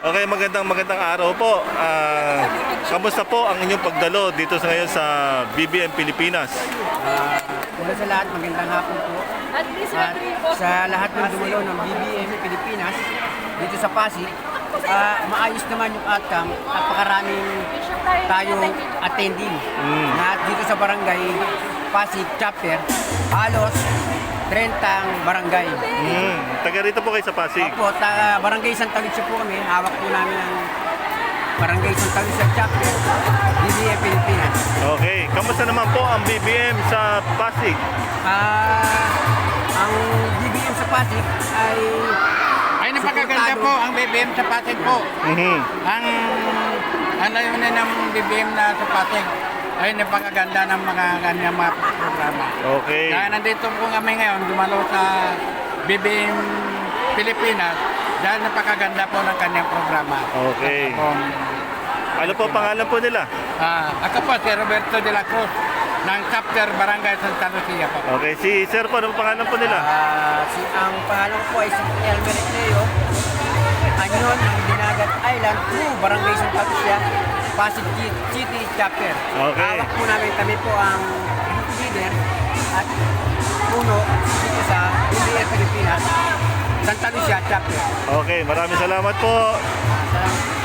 Okay, magandang araw po. Kamusta po ang inyong pagdalo dito sa ngayon sa BBM Pilipinas? Una sa lahat, magandang hapon po. At sa lahat ng dumalo ng BBM Pilipinas dito sa Pasig, maayos naman yung outcome at pakaraming tayong attending. Na dito sa barangay Pasig Chapter, halos 30 barangay. Taga rito po kayo sa Pasig? Opo, barangay Santa Lucia po kami. Hawak po namin ang barangay Santa Lucia Chapter, BBM Pilipinas. Okay, kamusta naman po ang BBM sa Pasig? Ang BBM sa Pasig ay napakaganda po ang BBM sa Pasig po. Ang ano yun ng BBM na sa Pasig ay napakaganda ng mga kanyang mga programa. Okay. Kaya nandito po kami ngayon dumalo sa BBM Pilipinas dahil napakaganda po ng kanyang programa. Okay. Ano po pangalan po nila? Ako po si Roberto de la Cruz ng Chapter Barangay Santa Lucia po. Okay, si Sir po, ano po pangalan po nila? Ang pangalan ko po ay si Elmer Leo, Anyon ng Dinagat Island, Barangay Santa Lucia, Pasig City Chapter. Okay. Hawak po namin, kami po ang leader at puno dito sa BBM Pilipinas, Santa Lucia Chapter. Okay, maraming salamat po. Salamat.